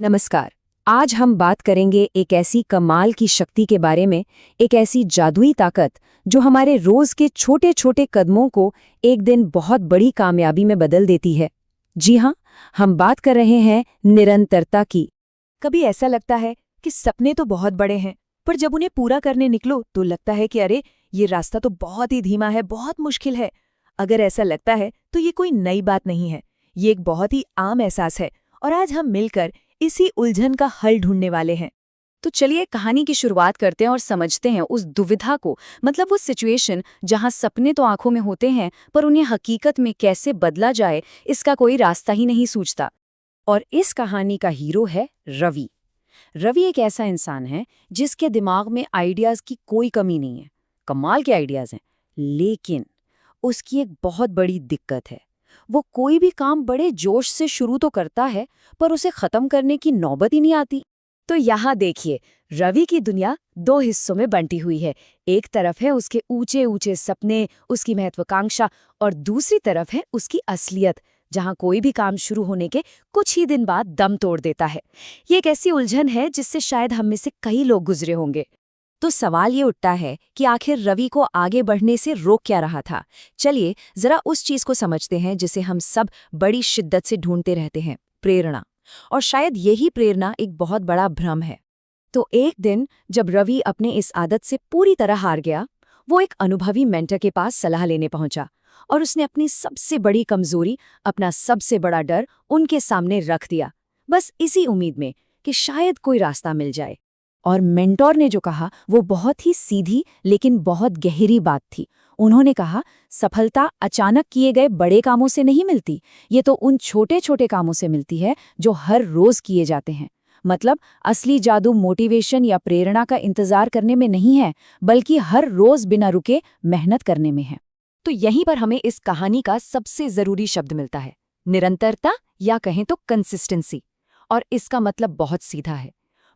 नमस्कार। आज हम बात करेंगे एक ऐसी कमाल की शक्ति के बारे में, एक ऐसी जादुई ताकत जो हमारे रोज के छोटे छोटे कदमों को एक दिन बहुत बड़ी कामयाबी में बदल देती है। जी हाँ, हम बात कर रहे हैं निरंतरता की। कभी ऐसा लगता है कि सपने तो बहुत बड़े हैं, पर जब उन्हें पूरा करने निकलो तो लगता है कि अरे, ये रास्ता तो बहुत ही धीमा है, बहुत मुश्किल है। अगर ऐसा लगता है तो ये कोई नई बात नहीं है, ये एक बहुत ही आम एहसास है और आज हम मिलकर इसी उलझन का हल ढूंढने वाले हैं। तो चलिए कहानी की शुरुआत करते हैं और समझते हैं उस दुविधा को, मतलब वो सिचुएशन जहां सपने तो आंखों में होते हैं पर उन्हें हकीकत में कैसे बदला जाए, इसका कोई रास्ता ही नहीं सूझता। और इस कहानी का हीरो है रवि। रवि एक ऐसा इंसान है जिसके दिमाग में आइडियाज की कोई कमी नहीं है, कमाल के आइडियाज हैं। लेकिन उसकी एक बहुत बड़ी दिक्कत है, वो कोई भी काम बड़े जोश से शुरू तो करता है पर उसे खत्म करने की नौबत ही नहीं आती। तो यहाँ देखिए, रवि की दुनिया दो हिस्सों में बंटी हुई है। एक तरफ है उसके ऊंचे ऊंचे सपने, उसकी महत्वाकांक्षा, और दूसरी तरफ है उसकी असलियत, जहाँ कोई भी काम शुरू होने के कुछ ही दिन बाद दम तोड़ देता है। ये एक ऐसी उलझन है जिससे शायद हम में से कई लोग गुजरे होंगे। तो सवाल ये उठता है कि आखिर रवि को आगे बढ़ने से रोक क्या रहा था। चलिए जरा उस चीज को समझते हैं जिसे हम सब बड़ी शिद्दत से ढूंढते रहते हैं, प्रेरणा। और शायद यही प्रेरणा एक बहुत बड़ा भ्रम है। तो एक दिन जब रवि अपने इस आदत से पूरी तरह हार गया, वो एक अनुभवी मेंटर के पास सलाह लेने पहुंचा और उसने अपनी सबसे बड़ी कमजोरी, अपना सबसे बड़ा डर उनके सामने रख दिया, बस इसी उम्मीद में कि शायद कोई रास्ता मिल जाए। और मेंटोर ने जो कहा वो बहुत ही सीधी लेकिन बहुत गहरी बात थी। उन्होंने कहा, सफलता अचानक किए गए बड़े कामों से नहीं मिलती, ये तो उन छोटे छोटे कामों से मिलती है जो हर रोज किए जाते हैं। मतलब असली जादू मोटिवेशन या प्रेरणा का इंतजार करने में नहीं है, बल्कि हर रोज बिना रुके मेहनत करने में है। तो यहीं पर हमें इस कहानी का सबसे जरूरी शब्द मिलता है, निरंतरता, या कहें तो कंसिस्टेंसी। और इसका मतलब बहुत सीधा है।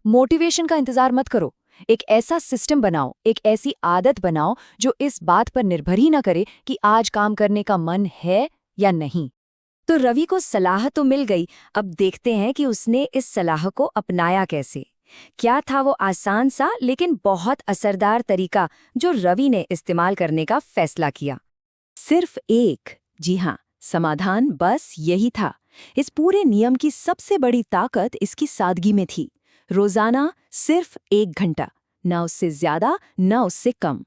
मोटिवेशन का इंतजार मत करो, एक ऐसा सिस्टम बनाओ, एक ऐसी आदत बनाओ जो इस बात पर निर्भर ही न करे कि आज काम करने का मन है या नहीं। तो रवि को सलाह तो मिल गई, अब देखते हैं कि उसने इस सलाह को अपनाया कैसे। क्या था वो आसान सा लेकिन बहुत असरदार तरीका जो रवि ने इस्तेमाल करने का फैसला किया? सिर्फ एक, जी हाँ, समाधान बस यही था। इस पूरे नियम की सबसे बड़ी ताकत इसकी सादगी में थी। रोजाना सिर्फ 1 घंटा, ना उससे ज्यादा ना उससे कम।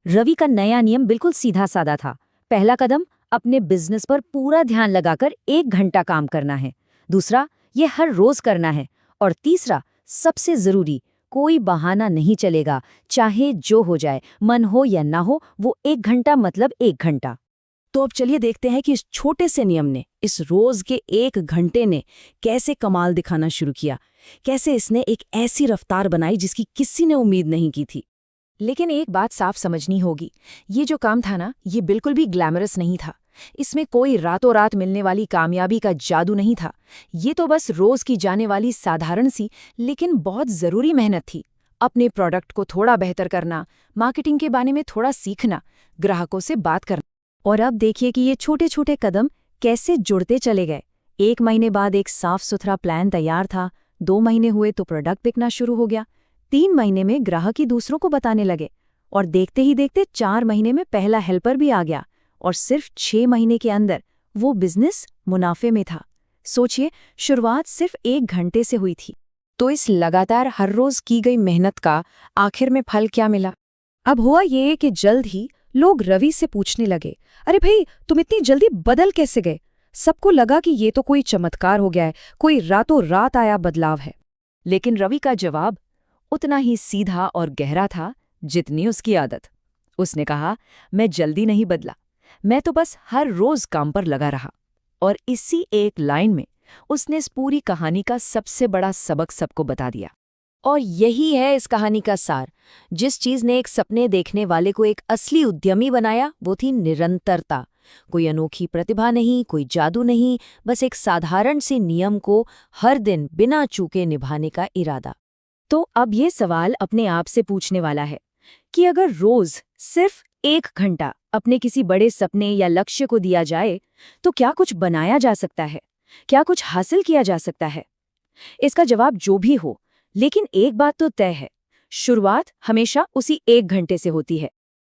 रवि का नया नियम बिल्कुल सीधा साधा था। पहला कदम, अपने बिजनेस पर पूरा ध्यान लगाकर 1 घंटा काम करना है। दूसरा, ये हर रोज करना है। और तीसरा, सबसे जरूरी, कोई बहाना नहीं चलेगा, चाहे जो हो जाए, मन हो या ना हो, वो 1 घंटा मतलब 1 घंटा। तो अब चलिए देखते हैं कि इस छोटे से नियम ने, इस रोज के 1 घंटे ने कैसे कमाल दिखाना शुरू किया, कैसे इसने एक ऐसी रफ्तार बनाई जिसकी किसी ने उम्मीद नहीं की थी। लेकिन एक बात साफ समझनी होगी, ये जो काम था ना, ये बिल्कुल भी ग्लैमरस नहीं था। इसमें कोई रातों रात मिलने वाली कामयाबी का जादू नहीं था। ये तो बस रोज की जाने वाली साधारण सी लेकिन बहुत जरूरी मेहनत थी। अपने प्रोडक्ट को थोड़ा बेहतर करना, मार्केटिंग के बारे में थोड़ा सीखना, ग्राहकों से बात करना। और अब देखिए कि ये छोटे छोटे कदम कैसे जुड़ते चले गए। 1 महीने बाद एक साफ सुथरा प्लान तैयार था, 2 महीने हुए तो प्रोडक्ट बिकना शुरू हो गया, 3 महीने में ग्राहक ही दूसरों को बताने लगे, और देखते ही देखते 4 महीने में पहला हेल्पर भी आ गया, और सिर्फ 6 महीने के अंदर वो बिजनेस मुनाफे में था। सोचिए, शुरुआत सिर्फ 1 घंटे से हुई थी। तो इस लगातार हर रोज की गई मेहनत का आखिर में फल क्या मिला? अब हुआ ये कि जल्द ही लोग रवि से पूछने लगे, अरे भाई, तुम इतनी जल्दी बदल कैसे गए? सबको लगा कि ये तो कोई चमत्कार हो गया है, कोई रातों रात आया बदलाव है। लेकिन रवि का जवाब उतना ही सीधा और गहरा था जितनी उसकी आदत। उसने कहा, मैं जल्दी नहीं बदला, मैं तो बस हर रोज काम पर लगा रहा। और इसी एक लाइन में उसने इस पूरी कहानी का सबसे बड़ा सबक सबको बता दिया। और यही है इस कहानी का सार। जिस चीज ने एक सपने देखने वाले को एक असली उद्यमी बनाया, वो थी निरंतरता। कोई अनोखी प्रतिभा नहीं, कोई जादू नहीं, बस एक साधारण से नियम को हर दिन बिना चूके निभाने का इरादा। तो अब ये सवाल अपने आप से पूछने वाला है कि अगर रोज सिर्फ 1 घंटा अपने किसी बड़े सपने या लक्ष्य को दिया जाए, तो क्या कुछ बनाया जा सकता है? क्या कुछ हासिल किया जा सकता है? इसका जवाब जो भी हो, लेकिन एक बात तो तय है, शुरुआत हमेशा उसी 1 घंटे से होती है।